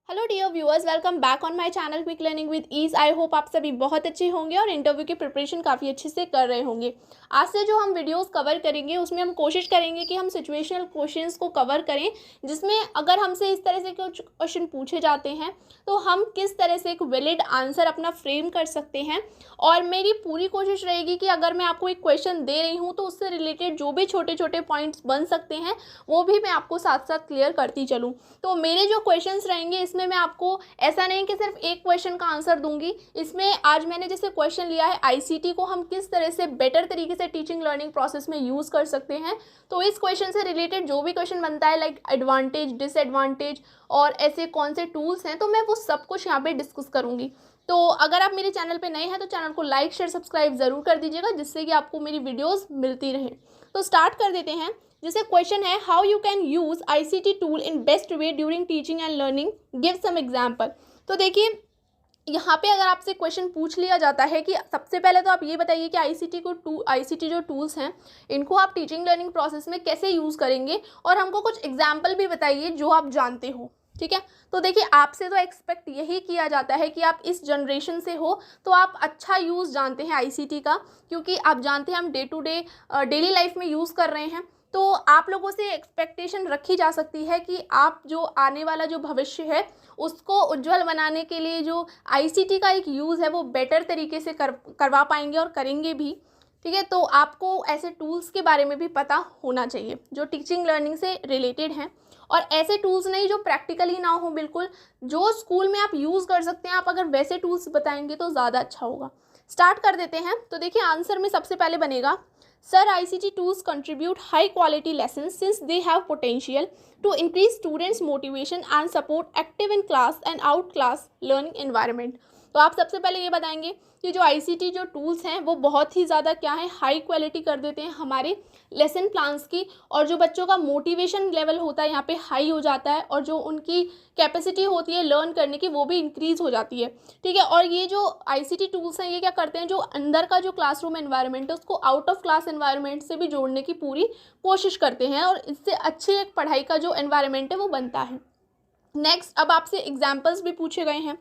Hello dear viewers, welcome back on my channel quick learning with ease. I hope आप सभी बहुत अच्छे होंगे और इंटरव्यू की प्रिपरेशन काफ़ी अच्छे से कर रहे होंगे। आज से जो हम वीडियोस कवर करेंगे उसमें हम कोशिश करेंगे कि हम सिचुएशनल क्वेश्चंस को कवर करें, जिसमें अगर हमसे इस तरह से कुछ क्वेश्चन पूछे जाते हैं तो हम किस तरह से एक वैलिड आंसर अपना फ्रेम कर सकते हैं। और मेरी पूरी कोशिश रहेगी कि अगर मैं आपको एक क्वेश्चन दे रही हूँ तो उससे रिलेटेड जो भी छोटे छोटे पॉइंट्स बन सकते हैं वो भी मैं आपको साथ साथ क्लियर करती चलूँ। तो मेरे जो क्वेश्चंस रहेंगे इसमें मैं आपको ऐसा नहीं कि सिर्फ एक क्वेश्चन का आंसर दूंगी। इसमें आज मैंने जैसे क्वेश्चन लिया है आईसीटी को हम किस तरह से बेटर तरीके से टीचिंग लर्निंग प्रोसेस में यूज़ कर सकते हैं, तो इस क्वेश्चन से रिलेटेड जो भी क्वेश्चन बनता है लाइक एडवांटेज, डिसएडवांटेज और ऐसे कौन से टूल्स हैं, तो मैं वो सब कुछ यहाँ पे डिस्कस करूँगी। तो अगर आप मेरे चैनल पे नए हैं तो चैनल को लाइक शेयर सब्सक्राइब ज़रूर कर दीजिएगा, जिससे कि आपको मेरी वीडियोस मिलती रहे। तो स्टार्ट कर देते हैं। जैसे क्वेश्चन है, how you can use ICT tool in best way during teaching and learning, give some example. तो देखिए यहाँ पे अगर आपसे क्वेश्चन पूछ लिया जाता है कि सबसे पहले तो आप ये बताइए कि आईसीटी जो टूल्स हैं इनको आप टीचिंग लर्निंग प्रोसेस में कैसे यूज़ करेंगे, और हमको कुछ एग्जाम्पल भी बताइए जो आप जानते हो। ठीक है, तो देखिए आपसे तो एक्सपेक्ट यही किया जाता है कि आप इस जनरेशन से हो तो आप अच्छा यूज़ जानते हैं आईसीटी का, क्योंकि आप जानते हैं हम day to day daily life में यूज़ कर रहे हैं। तो आप लोगों से एक्सपेक्टेशन रखी जा सकती है कि आप जो आने वाला जो भविष्य है उसको उज्जवल बनाने के लिए जो आईसीटी का एक यूज़ है वो बेटर तरीके से करवा पाएंगे और करेंगे भी। ठीक है, तो आपको ऐसे टूल्स के बारे में भी पता होना चाहिए जो टीचिंग लर्निंग से रिलेटेड हैं, और ऐसे टूल्स नहीं जो प्रैक्टिकली ना हो, बिल्कुल जो स्कूल में आप यूज़ कर सकते हैं। आप अगर वैसे टूल्स बताएंगे तो ज़्यादा अच्छा होगा। स्टार्ट कर देते हैं। तो देखिए आंसर में सबसे पहले बनेगा, Sir, ICT tools contribute high quality lessons since they have potential to increase students' motivation and support active in class and out class learning environment। तो आप सबसे पहले ये बताएंगे कि जो आईसीटी जो टूल्स हैं वो बहुत ही ज़्यादा क्या है, हाई क्वालिटी कर देते हैं हमारे लेसन प्लान्स की, और जो बच्चों का मोटिवेशन लेवल होता है यहाँ पे हाई हो जाता है, और जो उनकी कैपेसिटी होती है लर्न करने की वो भी इंक्रीज़ हो जाती है। ठीक है, और ये जो आईसीटी टूल्स हैं ये क्या करते हैं, जो अंदर का जो क्लासरूम एनवायरनमेंट है उसको आउट ऑफ क्लास एनवायरनमेंट से भी जोड़ने की पूरी कोशिश करते हैं, और इससे अच्छी एक पढ़ाई का जो एनवायरनमेंट है वो बनता है। नेक्स्ट, अब आपसे एग्जाम्पल्स भी पूछे गए हैं।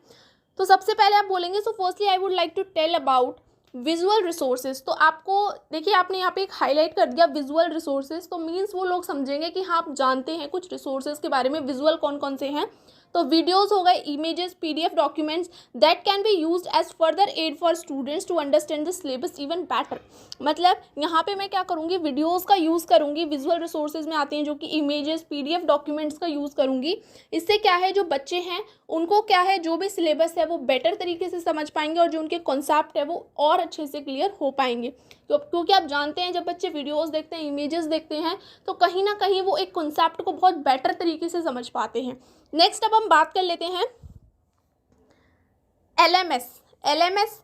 तो सबसे पहले आप बोलेंगे, so firstly I would like to tell about visual resources. तो आपको देखिए आपने यहाँ पे एक हाईलाइट कर दिया विजुअल रिसोर्सेज, तो मीन्स वो लोग समझेंगे कि हाँ आप जानते हैं कुछ रिसोर्सेज के बारे में। विजुअल कौन कौन से हैं, तो वीडियोस हो गए, images, PDF documents that can be used as further aid for students to understand the syllabus even better. मतलब यहाँ पे मैं क्या करूँगी, वीडियोस का यूज़ करूँगी। विजुअल रिसोर्सेज में आते हैं जो कि इमेजेस, पीडीएफ डॉक्यूमेंट्स का यूज़ करूँगी। इससे क्या है, जो बच्चे हैं उनको क्या है, जो भी सिलेबस है वो बेटर तरीके से समझ पाएंगे, और जो उनके कॉन्सेप्ट है वो और अच्छे से क्लियर हो पाएंगे। क्योंकि आप जानते हैं जब बच्चे वीडियोस देखते हैं, इमेजेस देखते हैं, तो कहीं ना कहीं वो एक कॉन्सेप्ट को बहुत बेटर तरीके से समझ पाते हैं। नेक्स्ट, अब हम बात कर लेते हैं एलएमएस।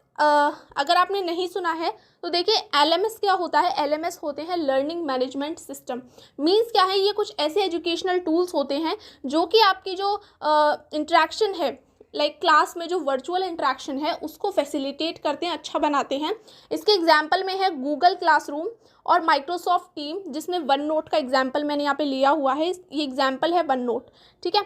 अगर आपने नहीं सुना है तो देखिए एलएमएस क्या होता है। एलएमएस होते हैं लर्निंग मैनेजमेंट सिस्टम। मीन्स क्या है, ये कुछ ऐसे एजुकेशनल टूल्स होते हैं जो कि आपकी जो इंटरेक्शन है लाइक क्लास में जो वर्चुअल इंटरेक्शन है उसको फैसिलिटेट करते हैं, अच्छा बनाते हैं। इसके एग्जाम्पल में है गूगल क्लासरूम और माइक्रोसॉफ्ट टीम, जिसमें वन नोट का एग्जाम्पल मैंने यहाँ पे लिया हुआ है। ये एग्जाम्पल है वन नोट। ठीक है,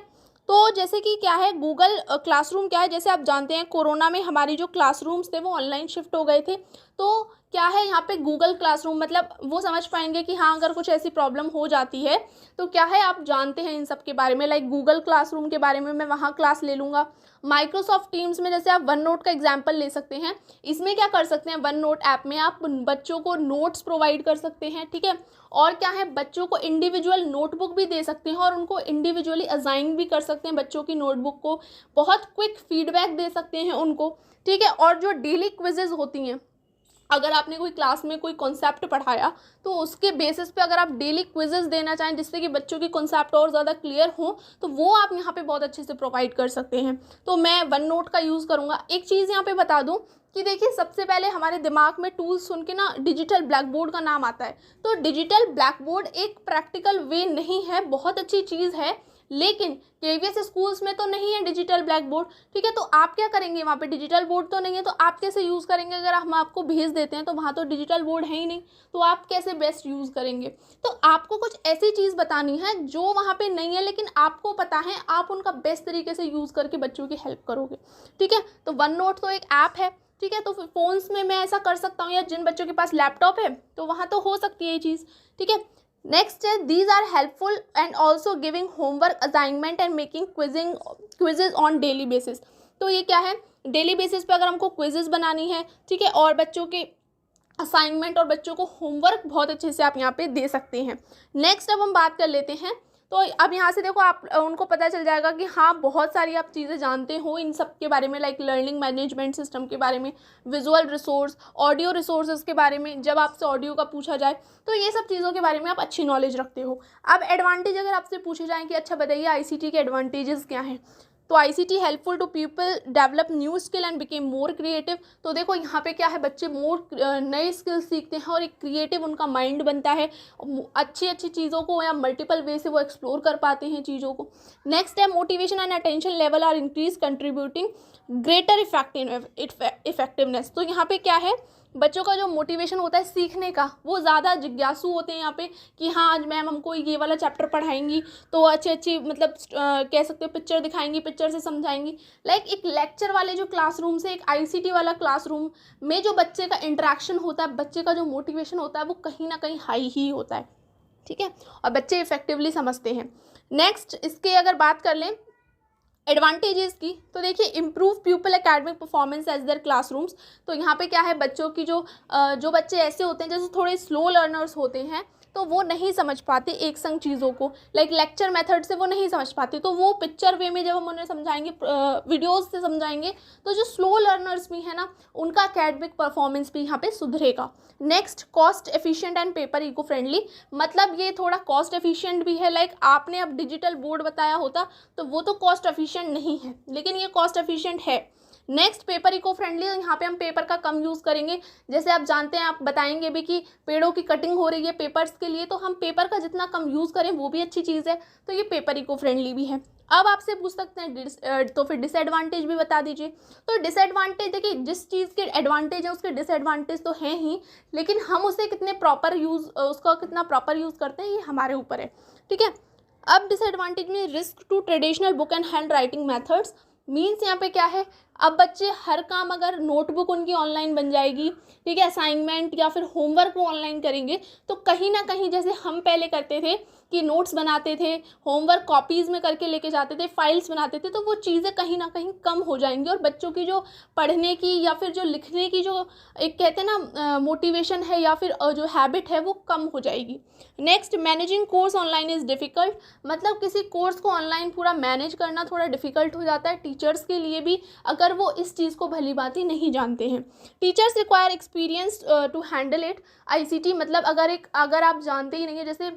तो जैसे कि क्या है, गूगल क्लासरूम क्या है, जैसे आप जानते हैं कोरोना में हमारी जो क्लासरूम्स थे वो ऑनलाइन शिफ्ट हो गए थे। तो क्या है यहाँ पे गूगल क्लासरूम, मतलब वो समझ पाएंगे कि हाँ अगर कुछ ऐसी प्रॉब्लम हो जाती है तो क्या है, आप जानते हैं इन सब के बारे में। लाइक गूगल क्लासरूम के बारे में मैं वहाँ क्लास ले लूँगा। माइक्रोसॉफ्ट टीम्स में जैसे आप वन नोट का एग्जाम्पल ले सकते हैं। इसमें क्या कर सकते हैं, वन नोट ऐप में आप बच्चों को नोट्स प्रोवाइड कर सकते हैं। ठीक है, और क्या है, बच्चों को इंडिविजुअल नोटबुक भी दे सकते हैं, और उनको इंडिविजुअली असाइन भी कर सकते हैं बच्चों की नोटबुक को। बहुत क्विक फीडबैक दे सकते हैं उनको। ठीक है, और जो डेली क्विजेज होती हैं, अगर आपने कोई क्लास में कोई कॉन्सेप्ट पढ़ाया तो उसके बेसिस पे अगर आप डेली क्विजेस देना चाहें जिससे कि बच्चों की कॉन्सेप्ट और ज़्यादा क्लियर हो, तो वो आप यहाँ पे बहुत अच्छे से प्रोवाइड कर सकते हैं। तो मैं वन नोट का यूज़ करूँगा। एक चीज़ यहाँ पे बता दूँ कि देखिए सबसे पहले हमारे दिमाग में टूल सुन के ना डिजिटल ब्लैक बोर्ड का नाम आता है। तो डिजिटल ब्लैक बोर्ड एक प्रैक्टिकल वे नहीं है, बहुत अच्छी चीज़ है, लेकिन केवीएस स्कूल्स में तो नहीं है डिजिटल ब्लैक बोर्ड, ठीक है। तो आप क्या करेंगे, वहाँ पे डिजिटल बोर्ड तो नहीं है, तो आप कैसे यूज़ करेंगे? अगर हम आपको भेज देते हैं तो वहाँ तो डिजिटल बोर्ड है ही नहीं, तो आप कैसे बेस्ट यूज़ करेंगे? तो आपको कुछ ऐसी चीज़ बतानी है जो वहाँ पे नहीं है लेकिन आपको पता है, आप उनका बेस्ट तरीके से यूज़ करके बच्चों की हेल्प करोगे, ठीक है। तो वन नोट तो एक ऐप है, ठीक है। तो फिर फ़ोन्स में मैं ऐसा कर सकता हूँ, या जिन बच्चों के पास लैपटॉप है तो वहाँ तो हो सकती है ये चीज़, ठीक है। नेक्स्ट है these are helpful and also giving homework assignment and making quizzes on daily basis. तो ये क्या है, डेली बेसिस पे अगर हमको क्विजेज बनानी है, ठीक है, और बच्चों के असाइनमेंट और बच्चों को होमवर्क बहुत अच्छे से आप यहाँ पे दे सकते हैं। नेक्स्ट अब हम बात कर लेते हैं, तो अब यहाँ से देखो आप उनको पता चल जाएगा कि हाँ बहुत सारी आप चीज़ें जानते हो इन सब के बारे में, लाइक लर्निंग मैनेजमेंट सिस्टम के बारे में, विजुअल रिसोर्स, ऑडियो रिसोर्सेज के बारे में, जब आपसे ऑडियो का पूछा जाए तो ये सब चीज़ों के बारे में आप अच्छी नॉलेज रखते हो। अब एडवांटेज अगर आपसे पूछे जाएँ कि अच्छा बताइए आईसीटी के एडवांटेजेस क्या हैं, तो ICT helpful to people develop new skill and became more creative. तो देखो यहाँ पे क्या है, बच्चे मोर नए स्किल्स सीखते हैं और एक क्रिएटिव उनका माइंड बनता है, अच्छी अच्छी चीज़ों को या मल्टीपल वे से वो एक्सप्लोर कर पाते हैं चीज़ों को। नेक्स्ट है motivation and attention level are increase contributing greater effectiveness. तो यहाँ पे क्या है, बच्चों का जो मोटिवेशन होता है सीखने का, वो ज़्यादा जिज्ञासु होते हैं यहाँ पे कि हाँ आज मैम हमको ये वाला चैप्टर पढ़ाएंगी तो अच्छी अच्छी मतलब कह सकते हो पिक्चर दिखाएंगी, पिक्चर से समझाएंगी। लाइक एक लेक्चर वाले जो क्लासरूम से एक आईसीटी वाला क्लासरूम में जो बच्चे का इंटरेक्शन होता है, बच्चे का जो मोटिवेशन होता है वो कहीं ना कहीं हाई ही होता है, ठीक है, और बच्चे इफेक्टिवली समझते हैं। नेक्स्ट इसके अगर बात कर लें एडवांटेजेस की, तो देखिए improve people academic performance as their classrooms. तो यहाँ पे क्या है, बच्चों की जो बच्चे ऐसे होते हैं जैसे थोड़े स्लो लर्नर्स होते हैं, तो वो नहीं समझ पाते एक संग चीज़ों को, लाइक लेक्चर मेथड से वो नहीं समझ पाते, तो वो पिक्चर वे में जब हम उन्हें समझाएंगे, वीडियोस से समझाएंगे, तो जो स्लो लर्नर्स भी है ना उनका एकेडमिक परफॉर्मेंस भी यहाँ पे सुधरेगा। Next cost efficient and paper eco friendly, मतलब ये थोड़ा कॉस्ट एफिशिएंट भी है, लाइक आपने अब डिजिटल बोर्ड बताया होता तो वो तो कॉस्ट एफिशिएंट नहीं है, लेकिन ये कॉस्ट एफिशिएंट है। नेक्स्ट पेपर इको फ्रेंडली, यहाँ पे हम पेपर का कम यूज़ करेंगे, जैसे आप जानते हैं, आप बताएंगे भी कि पेड़ों की कटिंग हो रही है पेपर्स के लिए, तो हम पेपर का जितना कम यूज़ करें वो भी अच्छी चीज़ है, तो ये पेपर इको फ्रेंडली भी है। अब आपसे पूछ सकते हैं तो फिर डिसएडवांटेज भी बता दीजिए। तो डिसएडवांटेज देखिए, जिस चीज़ के एडवांटेज है उसके डिसएडवांटेज तो हैं ही, लेकिन हम उसे कितने प्रॉपर यूज़ उसका कितना प्रॉपर यूज़ करते हैं ये हमारे ऊपर है, ठीक है। अब डिसएडवांटेज में risk to traditional book and hand writing methods, means यहाँ पे क्या है, अब बच्चे हर काम, अगर नोटबुक उनकी ऑनलाइन बन जाएगी, ठीक है, असाइनमेंट या फिर होमवर्क वो ऑनलाइन करेंगे, तो कहीं ना कहीं जैसे हम पहले करते थे कि नोट्स बनाते थे, होमवर्क कॉपीज़ में करके लेके जाते थे, फाइल्स बनाते थे, तो वो चीज़ें कहीं ना कहीं कम हो जाएंगी और बच्चों की जो पढ़ने की या फिर जो लिखने की जो एक कहते हैं ना मोटिवेशन है या फिर जो हैबिट है वो कम हो जाएगी। Next managing course online is difficult, मतलब किसी कोर्स को ऑनलाइन पूरा मैनेज करना थोड़ा डिफ़िकल्ट हो जाता है टीचर्स के लिए भी, अगर वो इस चीज़ को भली भांति नहीं जानते हैं। Teachers require experience to handle it ICT, मतलब अगर आप जानते ही नहीं है, जैसे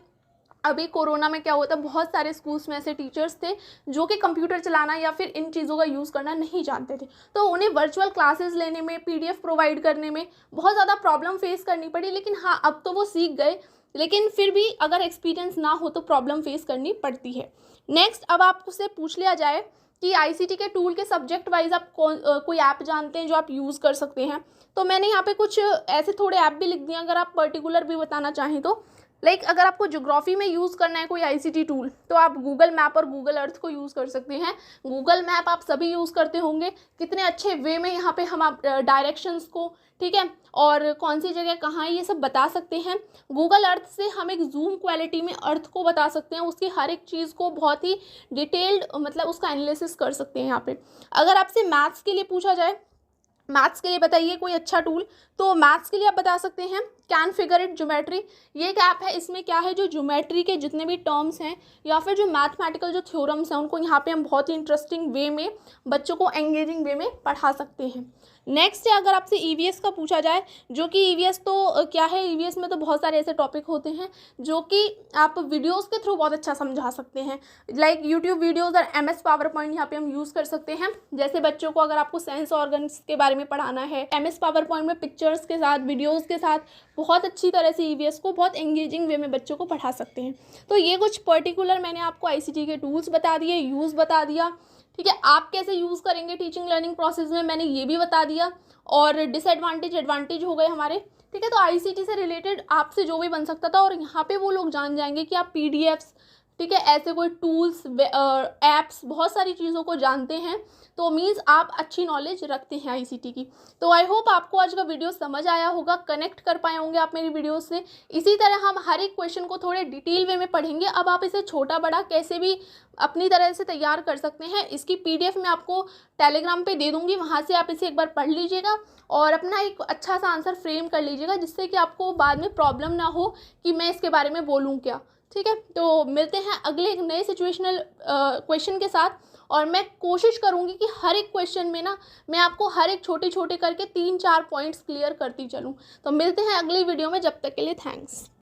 अभी कोरोना में क्या हुआ था, बहुत सारे स्कूल्स में ऐसे टीचर्स थे जो कि कंप्यूटर चलाना या फिर इन चीज़ों का यूज़ करना नहीं जानते थे, तो उन्हें वर्चुअल क्लासेस लेने में, पीडीएफ प्रोवाइड करने में बहुत ज़्यादा प्रॉब्लम फेस करनी पड़ी, लेकिन हाँ अब तो वो सीख गए, लेकिन फिर भी अगर एक्सपीरियंस ना हो तो प्रॉब्लम फेस करनी पड़ती है। नेक्स्ट अब आपसे पूछ लिया जाए कि आईसीटी के टूल के सब्जेक्ट वाइज आप कोई ऐप जानते हैं जो आप यूज़ कर सकते हैं, तो मैंने यहाँ पे कुछ ऐसे थोड़े ऐप भी लिख दिए, अगर आप पर्टिकुलर भी बताना चाहें तो। लाइक अगर आपको ज्योग्राफी में यूज़ करना है कोई आईसीटी टूल, तो आप गूगल मैप और गूगल अर्थ को यूज़ कर सकते हैं। गूगल मैप आप सभी यूज़ करते होंगे, कितने अच्छे वे में यहाँ पे हम आप डायरेक्शंस को, ठीक है, और कौन सी जगह कहाँ है ये सब बता सकते हैं। गूगल अर्थ से हम एक जूम क्वालिटी में अर्थ को बता सकते हैं, उसकी हर एक चीज़ को बहुत ही डिटेल्ड मतलब उसका एनालिसिस कर सकते हैं यहाँ पे। अगर आपसे मैथ्स के लिए पूछा जाए, मैथ्स के लिए बताइए कोई अच्छा टूल, तो मैथ्स के लिए आप बता सकते हैं कैन फिगर इट ज्योमेट्री, ये एक ऐप है, इसमें क्या है जो ज्योमेट्री के जितने भी टर्म्स हैं या फिर जो मैथमेटिकल जो थ्योरम्स हैं उनको यहाँ पे हम बहुत ही इंटरेस्टिंग वे में बच्चों को एंगेजिंग वे में पढ़ा सकते हैं। नेक्स्ट है, अगर आपसे ईवीएस का पूछा जाए, जो कि ईवीएस तो क्या है, ईवीएस में तो बहुत सारे ऐसे टॉपिक होते हैं जो कि आप वीडियोस के थ्रू बहुत अच्छा समझा सकते हैं, लाइक यूट्यूब वीडियोस और एमएस पावर पॉइंट यहाँ पे हम यूज़ कर सकते हैं। जैसे बच्चों को अगर आपको सेंस ऑर्गन्स के बारे में पढ़ाना है, एमएस पावर पॉइंट में पिक्चर्स के साथ, वीडियोज़ के साथ बहुत अच्छी तरह से ईवीएस को बहुत एंगेजिंग वे में बच्चों को पढ़ा सकते हैं। तो ये कुछ पर्टिकुलर मैंने आपको आईसीटी के टूल्स बता दिए, यूज़ बता दिया, ठीक है। आप कैसे यूज़ करेंगे टीचिंग लर्निंग प्रोसेस में, मैंने ये भी बता दिया, और डिसएडवांटेज एडवांटेज हो गए हमारे, ठीक है। तो आईसीटी से रिलेटेड आपसे जो भी बन सकता था, और यहाँ पे वो लोग जान जाएंगे कि आप पीडीएफ्स, ठीक है, ऐसे कोई टूल्स, ऐप्स, बहुत सारी चीज़ों को जानते हैं, तो मीन्स आप अच्छी नॉलेज रखते हैं आईसीटी की। तो आई होप आपको आज का वीडियो समझ आया होगा, कनेक्ट कर पाए होंगे आप मेरी वीडियो से। इसी तरह हम हर एक क्वेश्चन को थोड़े डिटेल वे में पढ़ेंगे। अब आप इसे छोटा बड़ा कैसे भी अपनी तरह से तैयार कर सकते हैं, इसकी पीडीएफ मैं आपको टेलीग्राम पे दे दूँगी, वहाँ से आप इसे एक बार पढ़ लीजिएगा और अपना एक अच्छा सा आंसर फ्रेम कर लीजिएगा, जिससे कि आपको बाद में प्रॉब्लम ना हो कि मैं इसके बारे में बोलूँ क्या, ठीक है। तो मिलते हैं अगले एक नए सिचुएशनल क्वेश्चन के साथ, और मैं कोशिश करूँगी कि हर एक क्वेश्चन में ना मैं आपको हर एक छोटे छोटे करके 3-4 पॉइंट्स क्लियर करती चलूँ। तो मिलते हैं अगली वीडियो में, जब तक के लिए थैंक्स।